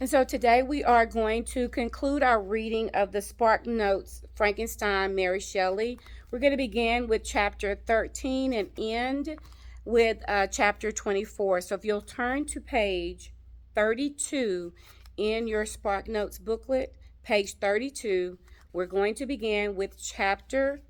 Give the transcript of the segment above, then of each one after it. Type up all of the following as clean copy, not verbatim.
And so today we are going to conclude our reading of the Sparknotes, Frankenstein, Mary Shelley. We're going to begin with chapter 13 and end with chapter 24. So if you'll turn to page 32 in your Sparknotes booklet, page 32, we're going to begin with chapter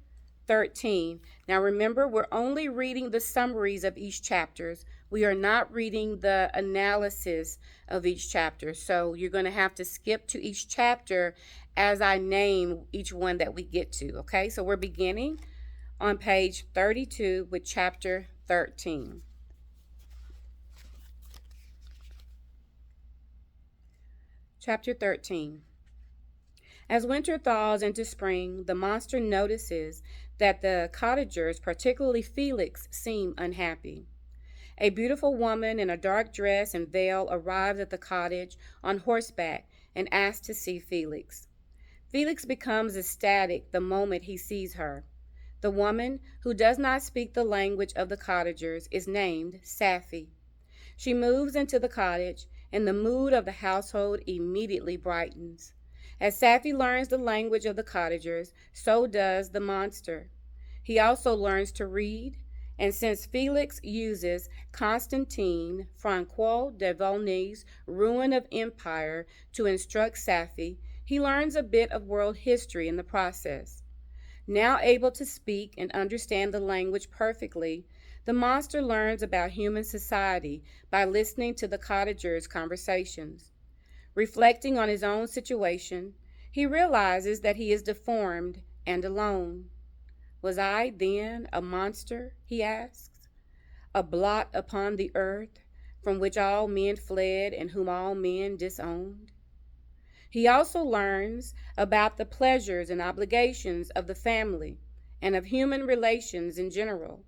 13. Now remember, we're only reading the summaries of each chapters. We are not reading the analysis of each chapter. So you're going to have to skip to each chapter as I name each one that we get to. Okay, so we're beginning on page 32 with chapter 13. Chapter 13. As winter thaws into spring, the monster notices that the cottagers, particularly Felix, seem unhappy. A beautiful woman in a dark dress and veil arrives at the cottage on horseback and asks to see Felix. Felix becomes ecstatic the moment he sees her. The woman, who does not speak the language of the cottagers, is named Safie. She moves into the cottage, and the mood of the household immediately brightens. As Safie learns the language of the cottagers, so does the monster. He also learns to read, and since Felix uses Constantine Francois de Volney's Ruin of Empire to instruct Safie, he learns a bit of world history in the process. Now able to speak and understand the language perfectly, the monster learns about human society by listening to the cottagers' conversations. Reflecting on his own situation, he realizes that he is deformed and alone. Was I, then, a monster, he asks, a blot upon the earth from which all men fled and whom all men disowned? He also learns about the pleasures and obligations of the family and of human relations in general,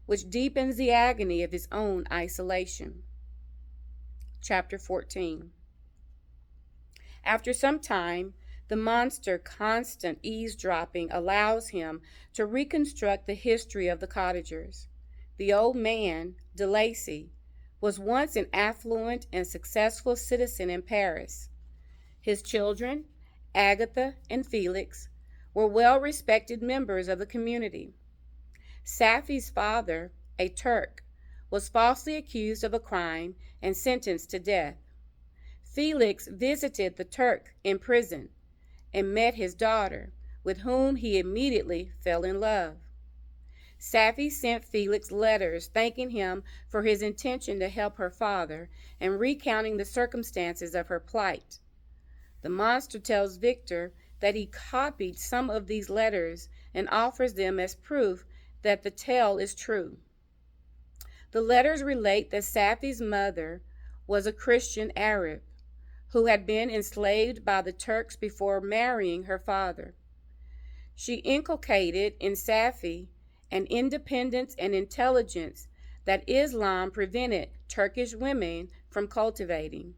which deepens the agony of his own isolation. Chapter 14. After some time, the monster's constant eavesdropping allows him to reconstruct the history of the cottagers. The old man, de Lacy, was once an affluent and successful citizen in Paris. His children, Agatha and Felix, were well-respected members of the community. Safie's father, a Turk, was falsely accused of a crime and sentenced to death. Felix visited the Turk in prison and met his daughter, with whom he immediately fell in love. Safie sent Felix letters thanking him for his intention to help her father and recounting the circumstances of her plight. The monster tells Victor that he copied some of these letters and offers them as proof that the tale is true. The letters relate that Safie's mother was a Christian Arab who had been enslaved by the Turks before marrying her father. She inculcated in Safie an independence and intelligence that Islam prevented Turkish women from cultivating.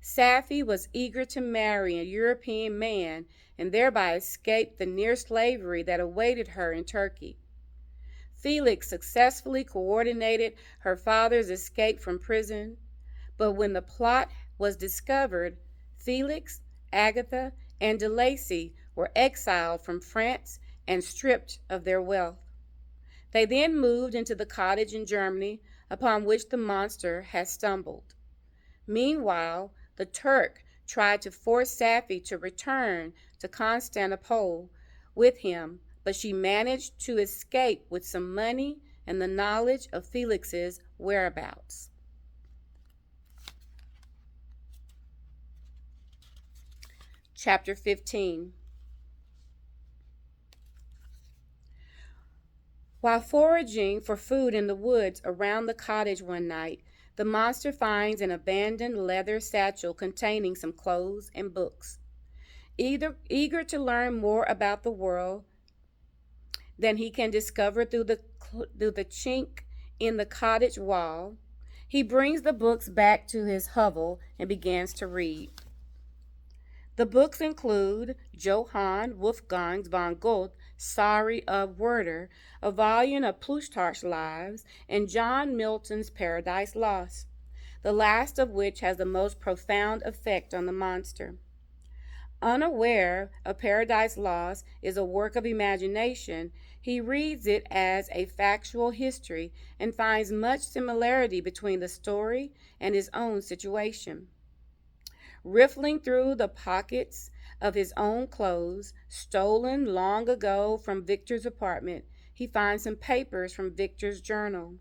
Safie was eager to marry a European man and thereby escape the near slavery that awaited her in Turkey. Felix successfully coordinated her father's escape from prison, but when the plot was discovered, Felix, Agatha, and de Lacy were exiled from France and stripped of their wealth. They then moved into the cottage in Germany upon which the monster had stumbled. Meanwhile, the Turk tried to force Safie to return to Constantinople with him, but she managed to escape with some money and the knowledge of Felix's whereabouts. Chapter 15. While foraging for food in the woods around the cottage one night, the monster finds an abandoned leather satchel containing some clothes and books. Eager to learn more about the world than he can discover through the chink in the cottage wall, he brings the books back to his hovel and begins to read. The books include Johann Wolfgang von Goethe, Sari of Werther, a volume of Plutarch's Lives, and John Milton's Paradise Lost. the last of which has the most profound effect on the monster. Unaware of Paradise Lost is a work of imagination, he reads it as a factual history and finds much similarity between the story and his own situation. Riffling through the pockets of his own clothes, stolen long ago from Victor's apartment, he finds some papers from Victor's journal.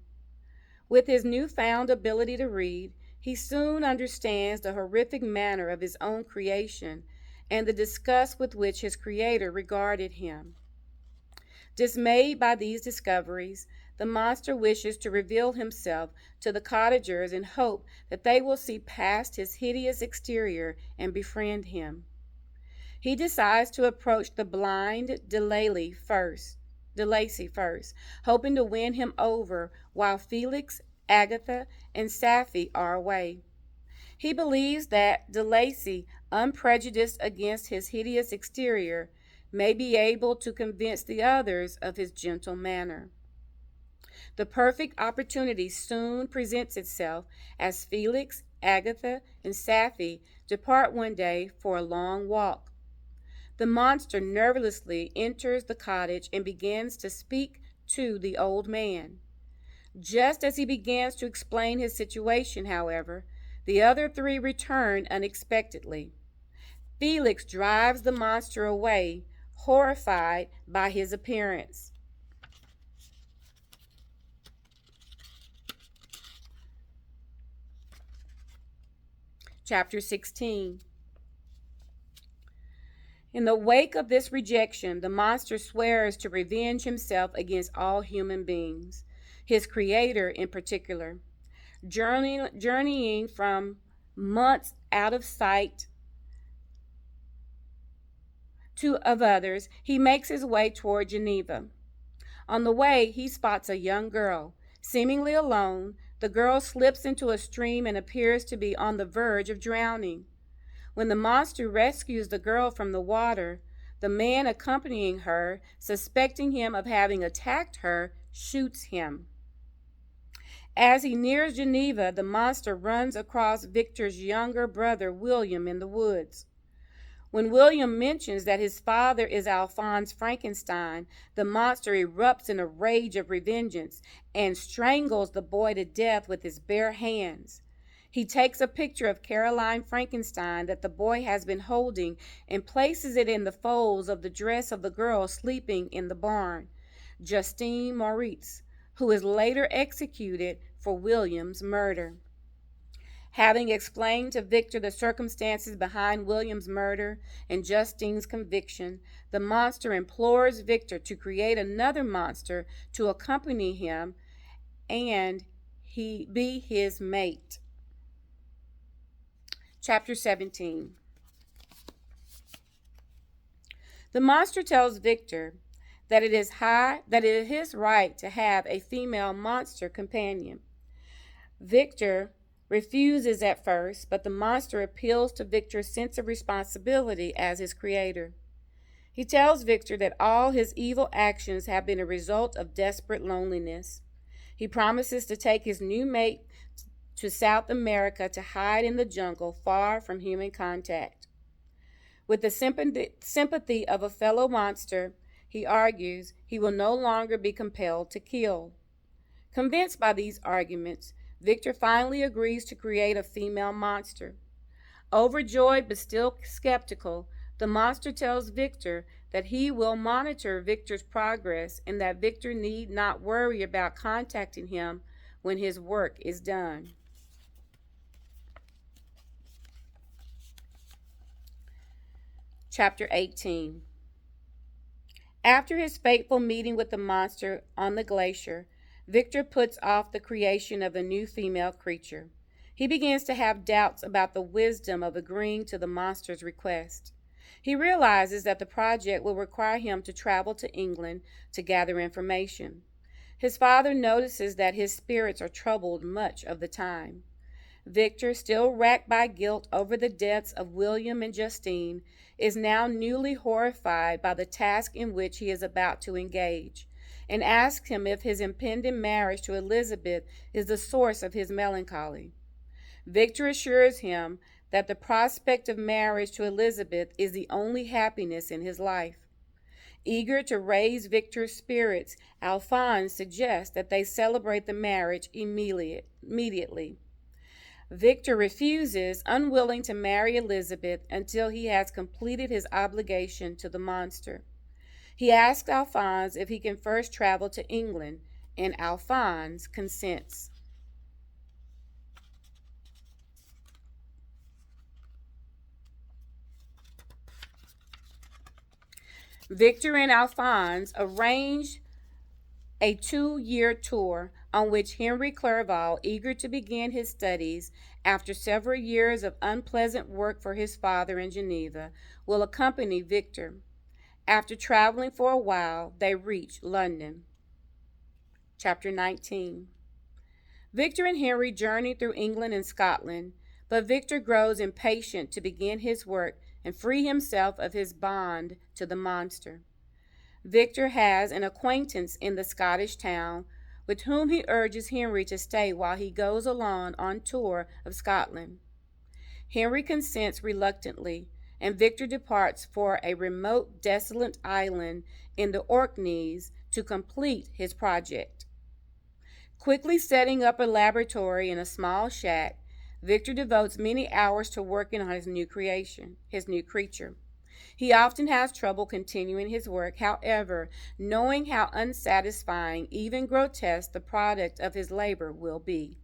With his newfound ability to read, he soon understands the horrific manner of his own creation and the disgust with which his creator regarded him. Dismayed by these discoveries, the monster wishes to reveal himself to the cottagers in hope that they will see past his hideous exterior and befriend him. He decides to approach the blind DeLacy first, hoping to win him over while Felix, Agatha, and Sapphy are away. He believes that DeLacy, unprejudiced against his hideous exterior, may be able to convince the others of his gentle manner. The perfect opportunity soon presents itself as Felix, Agatha, and Sapphy depart one day for a long walk. The monster nervously enters the cottage and begins to speak to the old man. Just as he begins to explain his situation, however, the other three return unexpectedly. Felix drives the monster away, horrified by his appearance. Chapter 16. In the wake of this rejection, the monster swears to revenge himself against all human beings, his creator in particular. Journeying from months out of sight of others, he makes his way toward Geneva. On the way, he spots a young girl. Seemingly alone, the girl slips into a stream and appears to be on the verge of drowning. When the monster rescues the girl from the water, the man accompanying her, suspecting him of having attacked her, shoots him. As he nears Geneva, the monster runs across Victor's younger brother, William, in the woods. When William mentions that his father is Alphonse Frankenstein, the monster erupts in a rage of revengeance and strangles the boy to death with his bare hands. He takes a picture of Caroline Frankenstein that the boy has been holding and places it in the folds of the dress of the girl sleeping in the barn, Justine Moritz, who is later executed for William's murder. Having explained to Victor the circumstances behind William's murder and Justine's conviction, the monster implores Victor to create another monster to accompany him and he be his mate. Chapter 17. The monster tells Victor that it is his right to have a female monster companion. Victor refuses at first, but the monster appeals to Victor's sense of responsibility as his creator. He tells Victor that all his evil actions have been a result of desperate loneliness. He promises to take his new mate to South America to hide in the jungle far from human contact. With the sympathy of a fellow monster, he argues he will no longer be compelled to kill. Convinced by these arguments, Victor finally agrees to create a female monster. Overjoyed but still skeptical, the monster tells Victor that he will monitor Victor's progress and that Victor need not worry about contacting him when his work is done. Chapter 18. After his fateful meeting with the monster on the glacier, Victor puts off the creation of the new female creature. He begins to have doubts about the wisdom of agreeing to the monster's request. He realizes that the project will require him to travel to England to gather information. His father notices that his spirits are troubled much of the time. Victor, still racked by guilt over the deaths of William and Justine, is now newly horrified by the task in which he is about to engage, and asks him if his impending marriage to Elizabeth is the source of his melancholy. Victor assures him that the prospect of marriage to Elizabeth is the only happiness in his life. Eager to raise Victor's spirits, Alphonse suggests that they celebrate the marriage immediately. Victor refuses, unwilling to marry Elizabeth until he has completed his obligation to the monster. He asks Alphonse if he can first travel to England, and Alphonse consents. Victor and Alphonse arrange a 2-year tour on which Henry Clerval, eager to begin his studies after several years of unpleasant work for his father in Geneva, will accompany Victor. After traveling for a while, they reach London. Chapter 19. Victor and Henry journey through England and Scotland, but Victor grows impatient to begin his work and free himself of his bond to the monster. Victor has an acquaintance in the Scottish town with whom he urges Henry to stay while he goes along on tour of Scotland. Henry consents reluctantly, and Victor departs for a remote, desolate island in the Orkneys to complete his project. Quickly setting up a laboratory in a small shack, Victor devotes many hours to working on his new creature. He often has trouble continuing his work, however, knowing how unsatisfying, even grotesque, the product of his labor will be.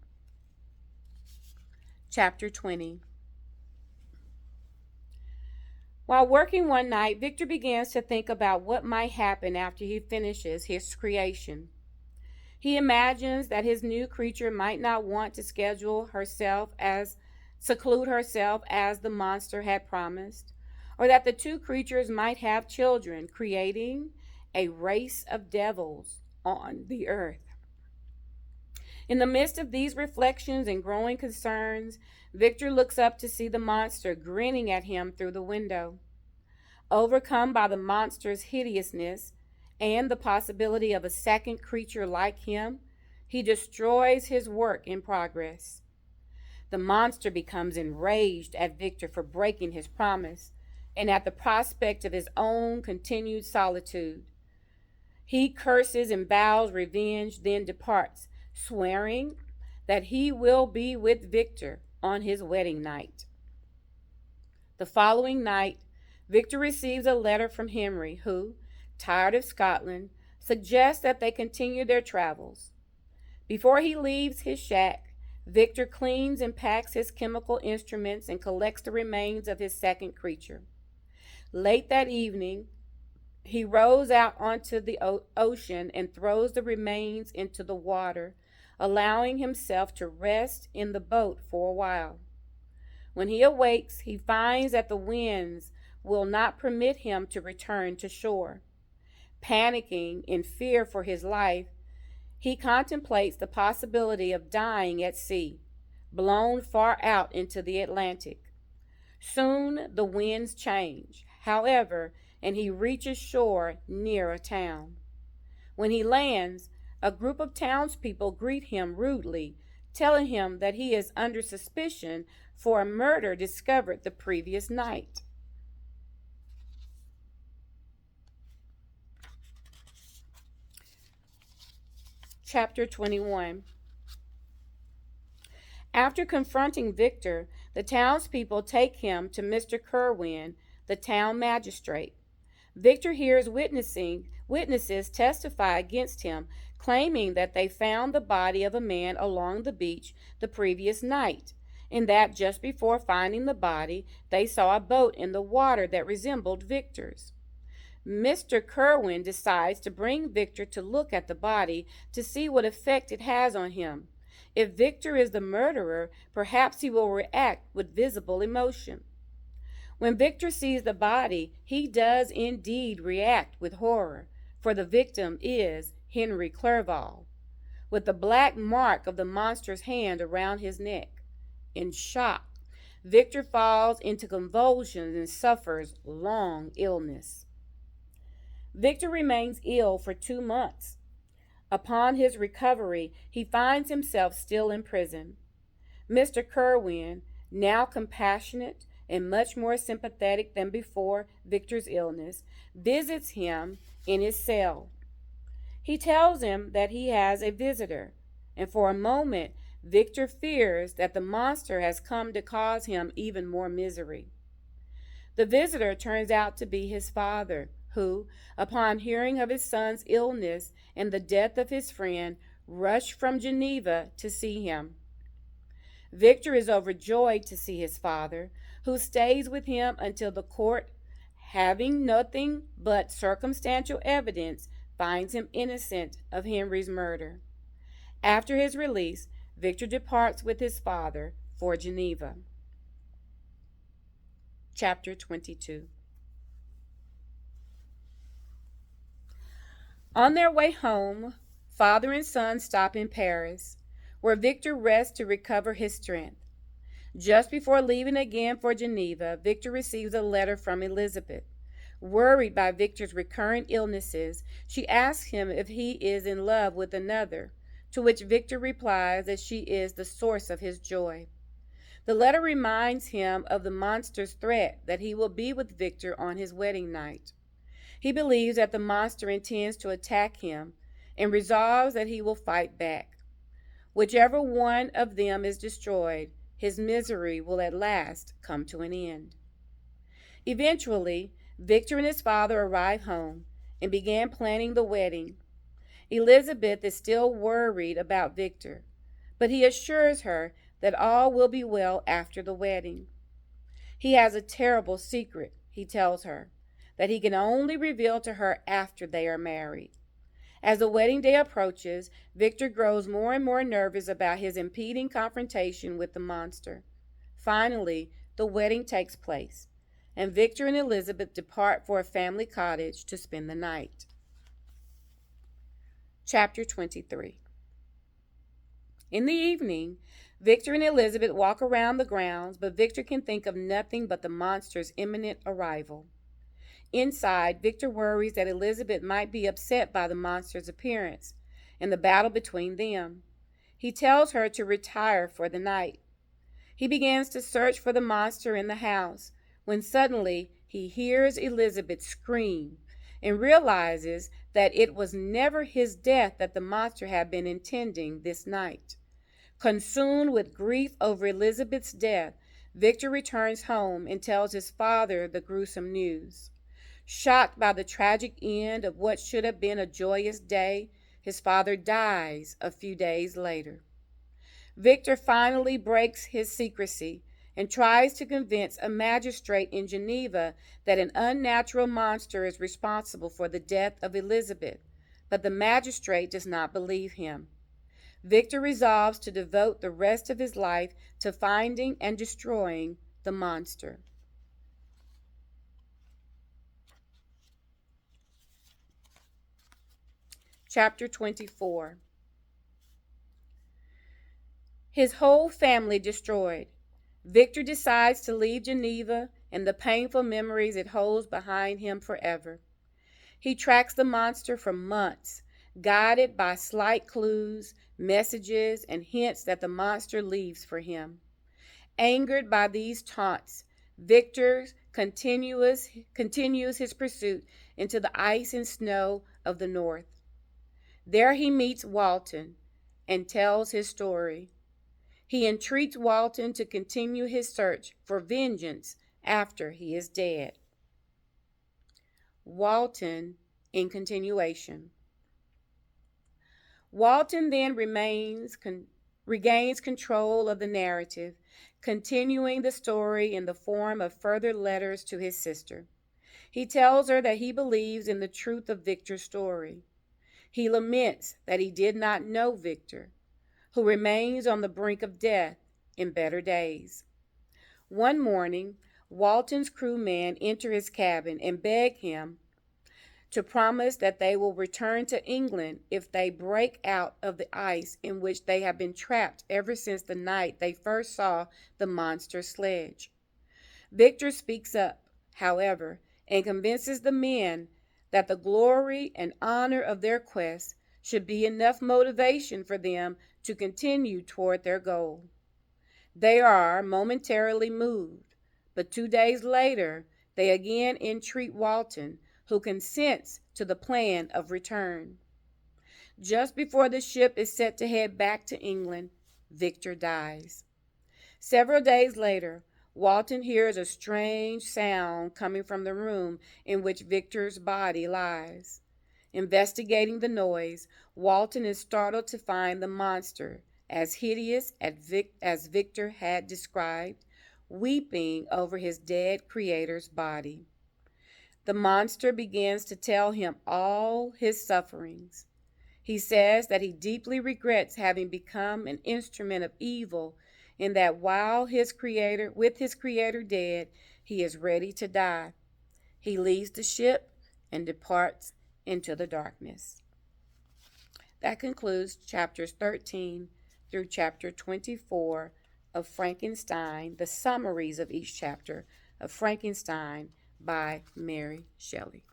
Chapter 20. While working one night, Victor begins to think about what might happen after he finishes his creation. He imagines that his new creature might not want to seclude herself as the monster had promised, or that the two creatures might have children, creating a race of devils on the earth. In the midst of these reflections and growing concerns, Victor looks up to see the monster grinning at him through the window. Overcome by the monster's hideousness and the possibility of a second creature like him, he destroys his work in progress. The monster becomes enraged at Victor for breaking his promise and at the prospect of his own continued solitude. He curses and vows revenge, then departs, swearing that he will be with Victor on his wedding night. The following night, Victor receives a letter from Henry, who, tired of Scotland, suggests that they continue their travels. Before he leaves his shack, Victor cleans and packs his chemical instruments and collects the remains of his second creature. Late that evening, he rows out onto the ocean and throws the remains into the water, allowing himself to rest in the boat for a while. When he awakes, he finds that the winds will not permit him to return to shore. Panicking in fear for his life, he contemplates the possibility of dying at sea, blown far out into the Atlantic. Soon the winds change, however, and he reaches shore near a town. When he lands, a group of townspeople greet him rudely, telling him that he is under suspicion for a murder discovered the previous night. Chapter 21. After confronting Victor, the townspeople take him to Mr. Kerwin, the town magistrate. Victor hears witnesses testify against him, claiming that they found the body of a man along the beach the previous night, and that just before finding the body, they saw a boat in the water that resembled Victor's. Mr. Kerwin decides to bring Victor to look at the body to see what effect it has on him. If Victor is the murderer, perhaps he will react with visible emotion. When Victor sees the body, he does indeed react with horror, for the victim is Henry Clerval, with the black mark of the monster's hand around his neck. In shock, Victor falls into convulsions and suffers long illness. Victor remains ill for 2 months. Upon his recovery, he finds himself still in prison. Mr. Kerwin, now compassionate and much more sympathetic than before Victor's illness, visits him in his cell. He tells him that he has a visitor, and for a moment Victor fears that the monster has come to cause him even more misery. The visitor turns out to be his father, who, upon hearing of his son's illness and the death of his friend, rushed from Geneva to see him. Victor is overjoyed to see his father, who stays with him until the court, having nothing but circumstantial evidence, finds him innocent of Henry's murder. After his release, Victor departs with his father for Geneva. Chapter 22. On their way home, father and son stop in Paris, where Victor rests to recover his strength. Just before leaving again for Geneva, Victor receives a letter from Elizabeth. Worried by Victor's recurrent illnesses, she asks him if he is in love with another, to which Victor replies that she is the source of his joy. The letter reminds him of the monster's threat that he will be with Victor on his wedding night. He believes that the monster intends to attack him and resolves that he will fight back. Whichever one of them is destroyed, his misery will at last come to an end. Eventually, Victor and his father arrive home and began planning the wedding. Elizabeth is still worried about Victor, but he assures her that all will be well after the wedding. He has a terrible secret, he tells her, that he can only reveal to her after they are married. As the wedding day approaches, Victor grows more and more nervous about his impending confrontation with the monster. Finally, the wedding takes place, and Victor and Elizabeth depart for a family cottage to spend the night. Chapter 23. In the evening, Victor and Elizabeth walk around the grounds, but Victor can think of nothing but the monster's imminent arrival. Inside, Victor worries that Elizabeth might be upset by the monster's appearance and the battle between them. He tells her to retire for the night. He begins to search for the monster in the house when suddenly he hears Elizabeth scream and realizes that it was never his death that the monster had been intending this night. Consumed with grief over Elizabeth's death, Victor returns home and tells his father the gruesome news. Shocked by the tragic end of what should have been a joyous day, his father dies a few days later. Victor finally breaks his secrecy and tries to convince a magistrate in Geneva that an unnatural monster is responsible for the death of Elizabeth, but the magistrate does not believe him. Victor resolves to devote the rest of his life to finding and destroying the monster. Chapter 24. His whole family destroyed. Victor decides to leave Geneva and the painful memories it holds behind him forever. He tracks the monster for months, guided by slight clues, messages, and hints that the monster leaves for him. Angered by these taunts, Victor continues his pursuit into the ice and snow of the north. There he meets Walton and tells his story. He entreats Walton to continue his search for vengeance after he is dead. Walton in continuation. Walton then regains control of the narrative, continuing the story in the form of further letters to his sister. He tells her that he believes in the truth of Victor's story. He laments that he did not know Victor, who remains on the brink of death in better days. One morning, Walton's crewmen enter his cabin and beg him to promise that they will return to England if they break out of the ice in which they have been trapped ever since the night they first saw the monster sledge. Victor speaks up, however, and convinces the men that the glory and honor of their quest should be enough motivation for them to continue toward their goal. They are momentarily moved, but 2 days later they again entreat Walton, who consents to the plan of return. Just before the ship is set to head back to England, Victor dies. Several days later, Walton hears a strange sound coming from the room in which Victor's body lies. Investigating the noise, Walton is startled to find the monster, as hideous as Victor had described, weeping over his dead creator's body. The monster begins to tell him all his sufferings. He says that he deeply regrets having become an instrument of evil, and that with his creator dead, he is ready to die. He leaves the ship and departs into the darkness. That concludes chapters 13 through chapter 24 of Frankenstein, the summaries of each chapter of Frankenstein by Mary Shelley.